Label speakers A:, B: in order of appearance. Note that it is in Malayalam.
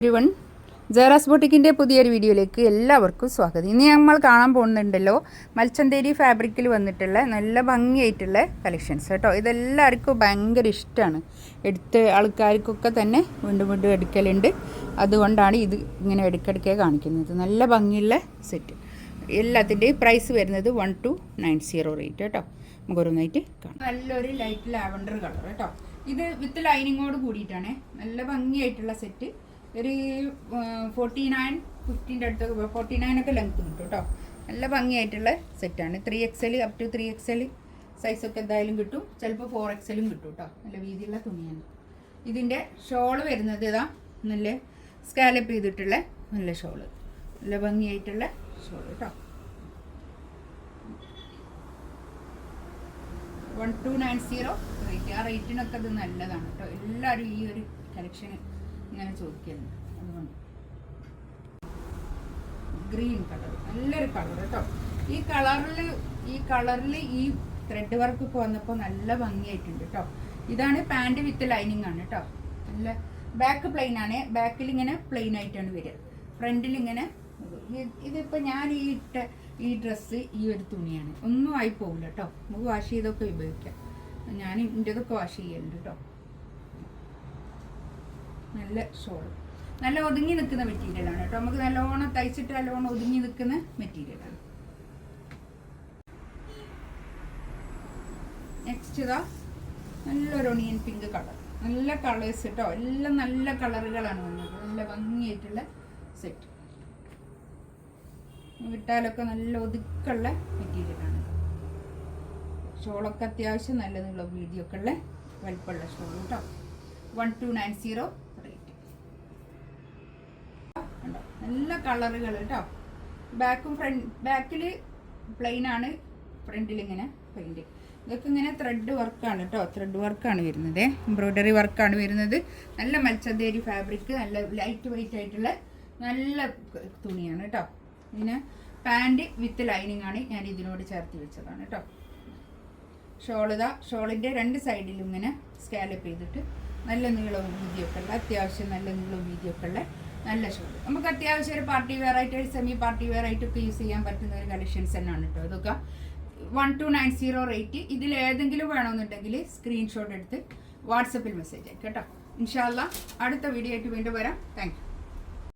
A: എവരിവൺ, ജറാസ് ബൊട്ടിക്കിൻ്റെ പുതിയൊരു വീഡിയോയിലേക്ക് എല്ലാവർക്കും സ്വാഗതം. ഇനി നമ്മൾ കാണാൻ പോകുന്നുണ്ടല്ലോ മൽച്ചന്തേരി ഫാബ്രിക്കിൽ വന്നിട്ടുള്ള നല്ല ഭംഗിയായിട്ടുള്ള കളക്ഷൻസ് കേട്ടോ. ഇതെല്ലാവർക്കും ഭയങ്കര ഇഷ്ടമാണ്. എടുത്ത ആൾക്കാർക്കൊക്കെ തന്നെ വീണ്ടും വീണ്ടും എടുക്കലുണ്ട്. അതുകൊണ്ടാണ് ഇത് ഇങ്ങനെ ഇടയ്ക്കിടയ്ക്ക് കാണിക്കുന്നത്. നല്ല ഭംഗിയുള്ള സെറ്റ്. എല്ലാത്തിൻ്റെയും പ്രൈസ് വരുന്നത് 1290 റേറ്റ് കേട്ടോ. നമുക്കൊരുന്നായിട്ട് കാണാം. നല്ലൊരു ലൈറ്റ് ലാവൻഡർ കളർ കേട്ടോ. ഇത് വിത്ത് ലൈനിങ്ങോട് കൂടിയിട്ടാണ്. നല്ല ഭംഗിയായിട്ടുള്ള സെറ്റ്. ഒരു 49, 50 അടുത്തൊക്കെ 49 ഒക്കെ ലെങ്ത് കിട്ടും കേട്ടോ. നല്ല ഭംഗിയായിട്ടുള്ള സെറ്റാണ്. 3XL അപ് ടു 3XL സൈസൊക്കെ എന്തായാലും കിട്ടും. ചിലപ്പോൾ 4XL കിട്ടും കേട്ടോ. നല്ല വീതിയുള്ള തുണിയാണ്. ഇതിൻ്റെ ഷോള് വരുന്നത് ഇതാ നല്ല സ്കാലപ്പ് ചെയ്തിട്ടുള്ള നല്ല ഷോള്. നല്ല ഭംഗിയായിട്ടുള്ള ഷോള് കേട്ടോ. 1290 റേറ്റ്. ആ റേറ്റിനൊക്കെ ഇത് നല്ലതാണ് കേട്ടോ. എല്ലാവരും ഈ ഒരു കളക്ഷന് ഇങ്ങനെ ചോദിക്കുന്നുണ്ട്. അതുകൊണ്ട് ഗ്രീൻ കളർ നല്ലൊരു കളർ കേട്ടോ. ഈ കളറിൽ ഈ ത്രെഡ് വർക്ക് ഒക്കെ വന്നപ്പോൾ നല്ല ഭംഗിയായിട്ടുണ്ട് കേട്ടോ. ഇതാണ് പാൻറ് വിത്ത് ലൈനിങ് ആണ് കേട്ടോ. നല്ല ബാക്ക് പ്ലെയിൻ ആണ്. ബാക്കിൽ ഇങ്ങനെ പ്ലെയിൻ ആയിട്ടാണ് വരിക. ഫ്രണ്ടിൽ ഇങ്ങനെ ഇതിപ്പോൾ ഞാൻ ഈ ഡ്രസ്സ് ഈ ഒരു തുണിയാണ്. ഒന്നും ആയി പോകില്ല കേട്ടോ. നമുക്ക് വാഷ് ചെയ്തൊക്കെ ഉപയോഗിക്കാം. ഞാൻ ഇതൊക്കെ വാഷ് ചെയ്യലുണ്ട് കേട്ടോ. നല്ല ഷോൾ, നല്ല ഒതുങ്ങി നിൽക്കുന്ന മെറ്റീരിയലാണ് കേട്ടോ. നമുക്ക് നല്ലോണം തയ്ച്ചിട്ട് നല്ലോണം ഒതുങ്ങി നിൽക്കുന്ന മെറ്റീരിയലാണ്. നെക്സ്റ്റ് ഇതാ നല്ലൊരു ഒണിയൻ പിങ്ക് കളർ. നല്ല കളേഴ്സ് കേട്ടോ. എല്ലാം നല്ല കളറുകളാണ് വന്നത്. നല്ല ഭംഗിയായിട്ടുള്ള സെറ്റ്. വിട്ടാലൊക്കെ നല്ല ഒതുക്കുള്ള മെറ്റീരിയലാണ്. ഷോളൊക്കെ അത്യാവശ്യം നല്ല നീളം വീതിയൊക്കെ ഉള്ള വലിപ്പമുള്ള ഷോൾ കേട്ടോ. 1290 റേറ്റ്. നല്ല കളറുകൾ കേട്ടോ. ബാക്കിൽ പ്ലെയിൻ ആണ്, ഫ്രണ്ടിൽ ഇങ്ങനെ പെയിൻറ്. ഇതൊക്കെ ഇങ്ങനെ ത്രെഡ് വർക്കാണ് കേട്ടോ. ത്രെഡ് വർക്കാണ് വരുന്നത്. എംബ്രോയ്ഡറി വർക്കാണ് വരുന്നത്. നല്ല മൽച്ചന്തേരി ഫാബ്രിക്. നല്ല ലൈറ്റ് വെയിറ്റ് ആയിട്ടുള്ള നല്ല തുണിയാണ് കേട്ടോ. ഇതിന് പാൻറ് വിത്ത് ലൈനിങ് ആണ് ഞാൻ ഇതിനോട് ചേർത്ത് വെച്ചതാണ് കേട്ടോ. ഷോളിൻ്റെ രണ്ട് സൈഡിലും ഇങ്ങനെ സ്കാലപ്പ് ചെയ്തിട്ട് നല്ല നീളവും വീതിയൊക്കെ ഉള്ള, അത്യാവശ്യം നല്ല നീളവും വീതിയൊക്കെ ഉള്ള നല്ല ഷോൾ. നമുക്ക് അത്യാവശ്യം ഒരു പാർട്ടി വെയർ ആയിട്ട് സെമി പാർട്ടി വെയർ ആയിട്ടൊക്കെ യൂസ് ചെയ്യാൻ പറ്റുന്ന ഒരു കളക്ഷൻസ് തന്നെയാണ് കേട്ടോ. ഇതൊക്കെ 1290 റേറ്റ്. ഇതിൽ ഏതെങ്കിലും വേണമെന്നുണ്ടെങ്കിൽ സ്ക്രീൻഷോട്ട് എടുത്ത് വാട്സപ്പിൽ മെസ്സേജ് അയക്കാം കേട്ടോ. ഇൻഷാ അല്ലാ അടുത്ത വീഡിയോ ആയിട്ട് വീണ്ടും വരാം. Thank you.